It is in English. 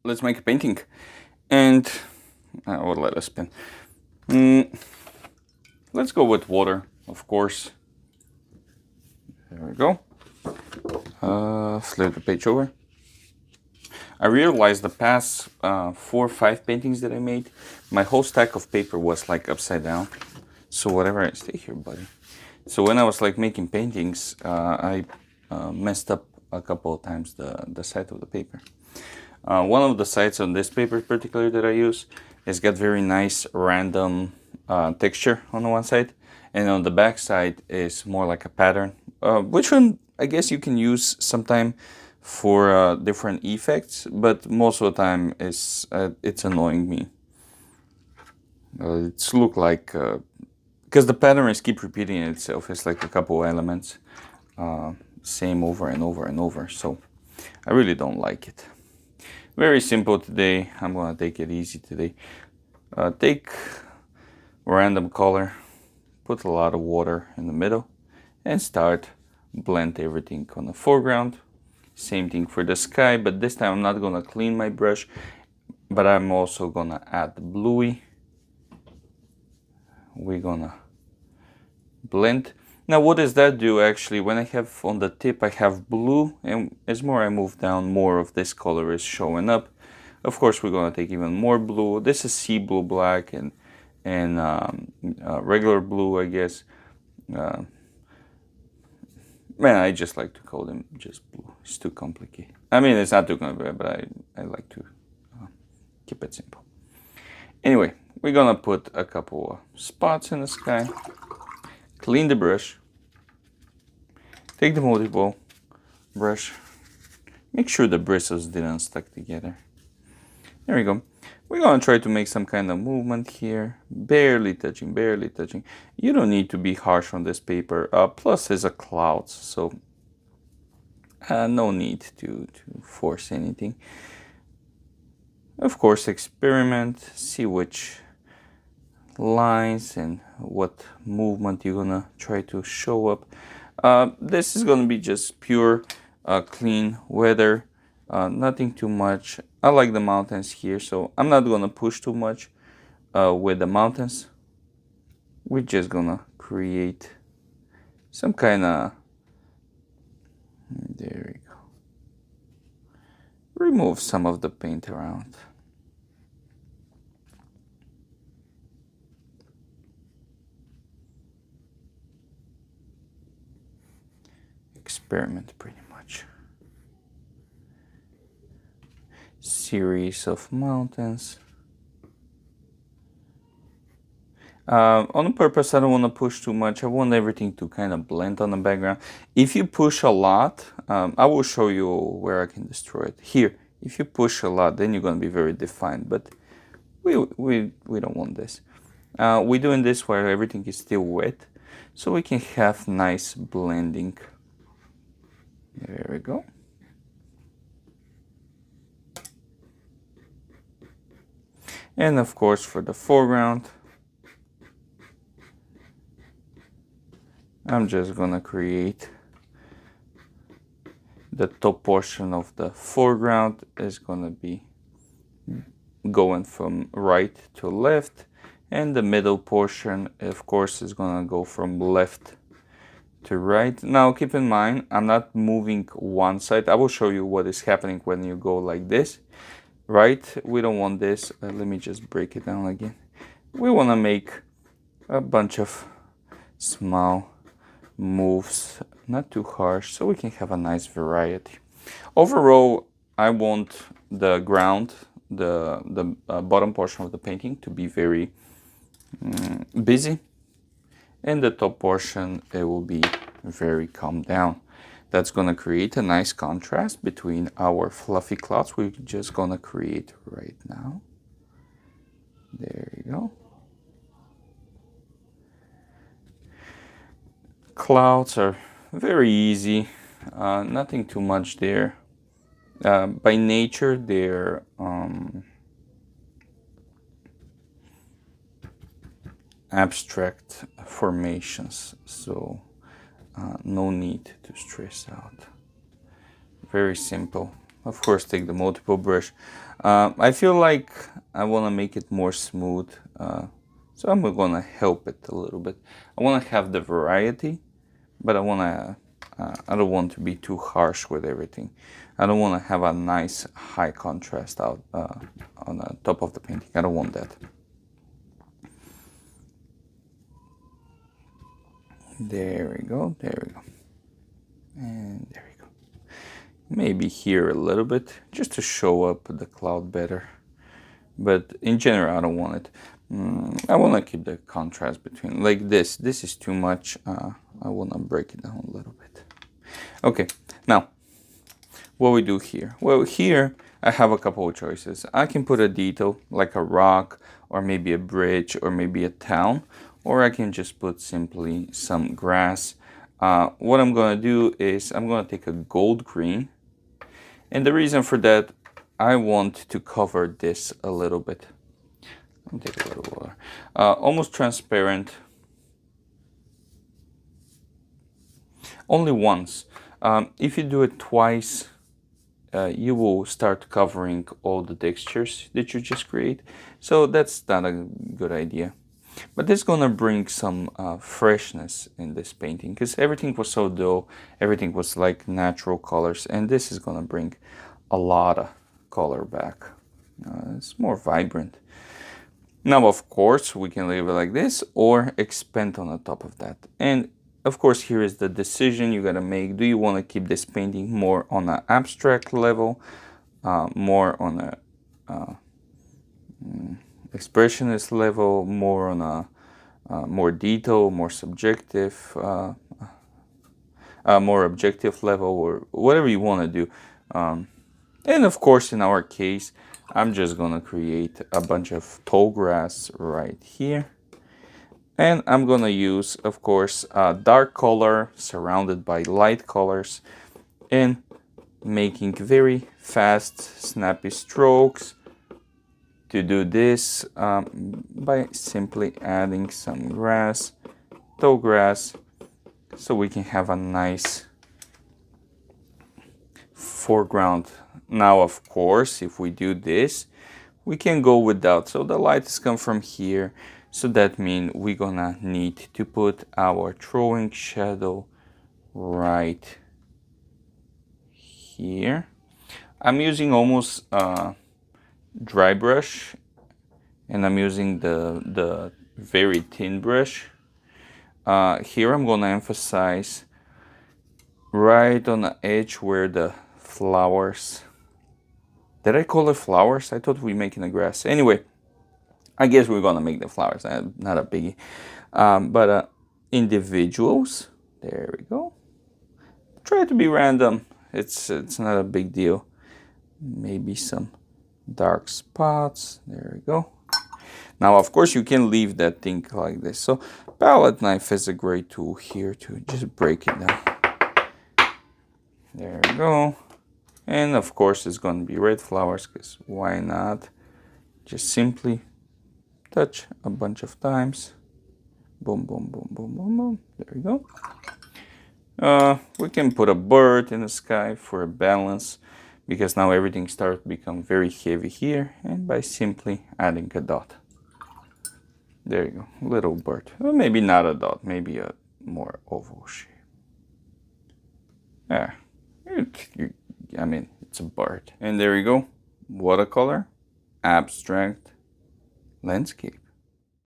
let's make a painting. And or let us spin. Mm, let's go with water, of course. There we go. Flip the page over. I realized the past 4 or 5 paintings that I made, my whole stack of paper was like upside down. So whatever, I stay here, buddy. So when I was like making paintings, I messed up a couple of times the side of the paper. One of the sides on this paper particularly that I use has got very nice random texture on the one side, and on the back side is more like a pattern, which one I guess you can use sometime for different effects, but most of the time it's annoying me. It's look like because the pattern is keep repeating itself. It's like a couple elements, same over and over and over. So I really don't like it. Very simple today. I'm gonna take it easy today. Take random color, put a lot of water in the middle, and start blend everything on the foreground. Same thing for the sky, but this time I'm not gonna clean my brush, but I'm also gonna add the bluey. We're gonna blend. Now what does that do actually? When I have on the tip I have blue, and as more I move down, more of this color is showing up. Of course we're gonna take even more blue. This is sea blue black and regular blue, I guess. Man, I just like to call them just blue. It's too complicated. I mean, it's not too complicated, but I like to keep it simple. Anyway, we're gonna put a couple of spots in the sky. Clean the brush. Take the multiple brush. Make sure the bristles didn't stuck together. There we go. We're gonna try to make some kind of movement here. Barely touching, barely touching. You don't need to be harsh on this paper. Plus it's a cloud, so no need to force anything. Of course, experiment, see which lines and what movement you're gonna try to show up. This is gonna be just pure clean weather, nothing too much. I like the mountains here, so I'm not gonna push too much with the mountains. We're just gonna create some kind of, there we go, remove some of the paint around. Experiment pretty much. Series of mountains. On purpose, I don't want to push too much. I want everything to kind of blend on the background. If you push a lot, I will show you where I can destroy it. Here, if you push a lot, then you're going to be very defined, but we don't want this. We're doing this while everything is still wet, so we can have nice blending. There we go. And of course, for the foreground, I'm just gonna create the top portion of the foreground is gonna be going from right to left, and the middle portion, of course, is gonna go from left to right. Now keep in mind, I'm not moving one side. I will show you what is happening when you go like this, right? We don't want this. Let me just break it down again. We want to make a bunch of small moves, not too harsh, so we can have a nice variety. Overall, I want the ground, the bottom portion of the painting to be very busy, and the top portion, it will be very calm down. That's gonna create a nice contrast between our fluffy clouds we're just gonna create right now. There you go. Clouds are very easy, nothing too much there. By nature, they're abstract formations, so no need to stress out. Very simple. of course, take the multiple brush. I feel like I want to make it more smooth, so I'm going to help it a little bit. I want to have the variety, but I don't want to be too harsh with everything. I don't want to have a nice high contrast out on the top of the painting. I don't want that. There we go, there we go. And there we go. Maybe here a little bit, just to show up the cloud better. But in general, I don't want it. I want to keep the contrast between, like this. This is too much. I want to break it down a little bit. Okay, now, what we do here? Well, here I have a couple of choices. I can put a detail, like a rock, or maybe a bridge, or maybe a town, or I can just put simply some grass. What I'm going to do is I'm going to take a gold green, and the reason for that, I want to cover this a little bit. Let me take a little water. Almost transparent. Only once. If you do it twice, you will start covering all the textures that you just create. So that's not a good idea. But this is gonna bring some freshness in this painting, because everything was so dull, everything was like natural colors, and this is gonna bring a lot of color back. It's more vibrant. Now, of course, we can leave it like this or expand on the top of that. And of course, here is the decision you gotta make. Do you want to keep this painting more on an abstract level, more on a expressionist level, more on a more detail, more subjective, more objective level, or whatever you want to do. And of course, in our case, I'm just gonna create a bunch of tall grass right here. And I'm gonna use, of course, a dark color surrounded by light colors, and making very fast, snappy strokes. To do this, by simply adding some grass, tall grass, so we can have a nice foreground. Now, of course, if we do this, we can go without. So the light is come from here. So that means we're gonna need to put our throwing shadow right here. I'm using almost dry brush, and I'm using the very thin brush. Here I'm gonna emphasize right on the edge where the flowers. Did I call it flowers? I thought we were making the grass. Anyway, I guess we're gonna make the flowers, not a biggie. But individuals, there we go. Try to be random. It's not a big deal. Maybe some dark spots. There we go. Now, of course, you can leave that thing like this. So palette knife is a great tool here to just break it down. There we go. And of course, it's going to be red flowers, because why not? Just simply touch a bunch of times. Boom, boom, boom, boom, boom, boom. There we go. We can put a bird in the sky for a balance, because now everything starts to become very heavy here, and by simply adding a dot. There you go, little bird. Well, maybe not a dot, maybe a more oval shape. Yeah, I mean, it's a bird. And there you go, watercolor, abstract, landscape.